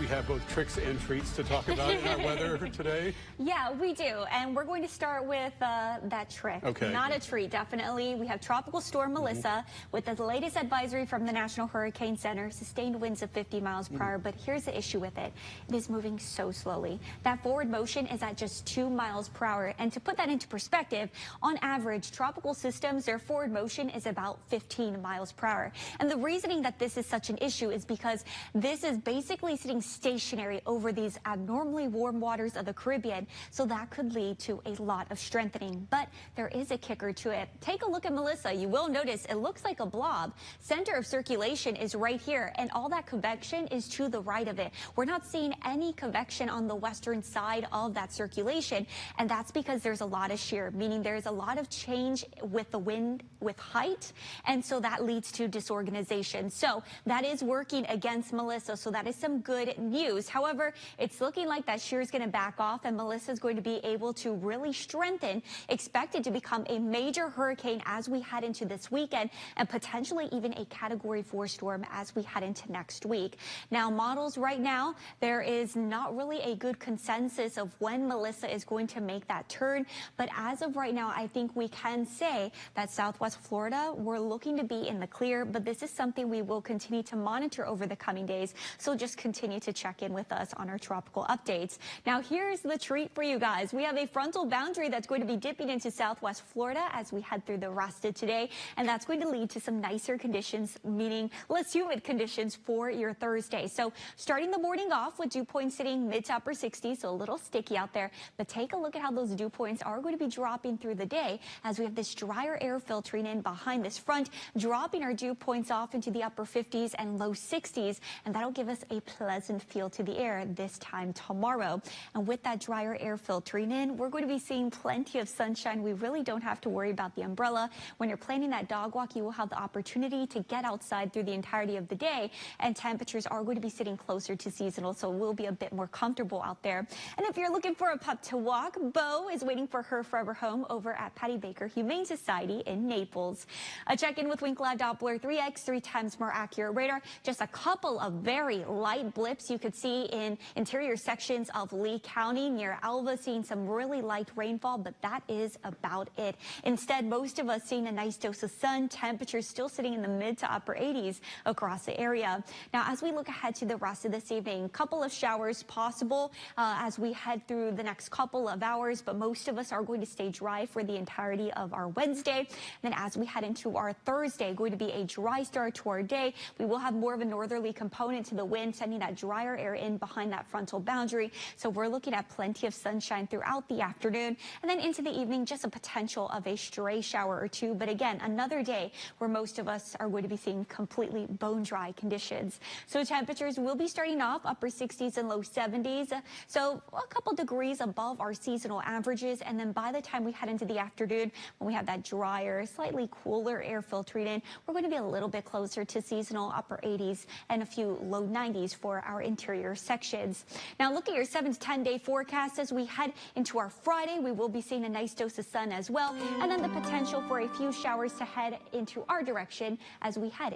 we have both tricks and treats to talk about in our weather today. Yeah, we do. And we're going to start with that trick. Okay. Not a treat, definitely. We have Tropical Storm Melissa with the latest advisory from the National Hurricane Center, sustained winds of 50 miles per hour. But here's the issue with it. It is moving so slowly. That forward motion is at just 2 miles per hour. And to put that into perspective, on average, tropical systems, their forward motion is about 15 miles per hour. And the reasoning that this is such an issue is because this is basically sitting stationary over these abnormally warm waters of the Caribbean, so that could lead to a lot of strengthening. But there is a kicker to it. Take a look at Melissa. You will notice it looks like a blob. Center of circulation is right here, and all that convection is to the right of it. We're not seeing any convection on the western side of that circulation, and that's because there's a lot of shear, meaning there's a lot of change with the wind, with height, and so that leads to disorganization. So that is working against Melissa, so that is some good news. However, it's looking like that shear is going to back off, and Melissa is going to be able to really strengthen, expected to become a major hurricane as we head into this weekend, and potentially even a Category 4 storm as we head into next week. Now, models right now, there is not really a good consensus of when Melissa is going to make that turn, but as of right now, I think we can say that Southwest Florida, we're looking to be in the clear, but this is something we will continue to monitor over the coming days, so just continue to check in with us on our tropical updates. Now, here's the treat for you guys. We have a frontal boundary that's going to be dipping into Southwest Florida as we head through the rest of today, and that's going to lead to some nicer conditions, meaning less humid conditions for your Thursday. So starting the morning off with dew points sitting mid to upper 60s, so a little sticky out there, but take a look at how those dew points are going to be dropping through the day as we have this drier air filtering in behind this front, dropping our dew points off into the upper 50s and low 60s, and that'll give us a pleasant feel to the air this time tomorrow. And with that drier air filtering in, we're going to be seeing plenty of sunshine. We really don't have to worry about the umbrella. When you're planning that dog walk, you will have the opportunity to get outside through the entirety of the day, and temperatures are going to be sitting closer to seasonal, so we'll be a bit more comfortable out there. And if you're looking for a pup to walk, Bo is waiting for her forever home over at Patty Baker Humane Society in Naples. A check-in with Winkler Doppler 3X, 3 times more accurate radar. Just a couple of very light blips you could see in interior sections of Lee County near Alva, seeing some really light rainfall, but that is about it. Instead, most of us seeing a nice dose of sun, temperatures still sitting in the mid to upper 80s across the area. Now, as we look ahead to the rest of this evening, a couple of showers possible as we head through the next couple of hours, but most of us are going to stay dry for the entirety of our Wednesday. And then as we head into our Thursday, going to be a dry start to our day. We will have more of a northerly component to the wind, sending that drier air in behind that frontal boundary. So we're looking at plenty of sunshine throughout the afternoon, and then into the evening, just a potential of a stray shower or two. But again, another day where most of us are going to be seeing completely bone dry conditions. So temperatures will be starting off upper 60s and low 70s. So a couple degrees above our seasonal averages. And then by the time we head into the afternoon, when we have that drier, slightly cooler air filtering in, we're going to be a little bit closer to seasonal upper 80s and a few low 90s for our interior sections. Now look at your 7 to 10 day forecast as we head into our Friday. We will be seeing a nice dose of sun as well, and then the potential for a few showers to head into our direction as we head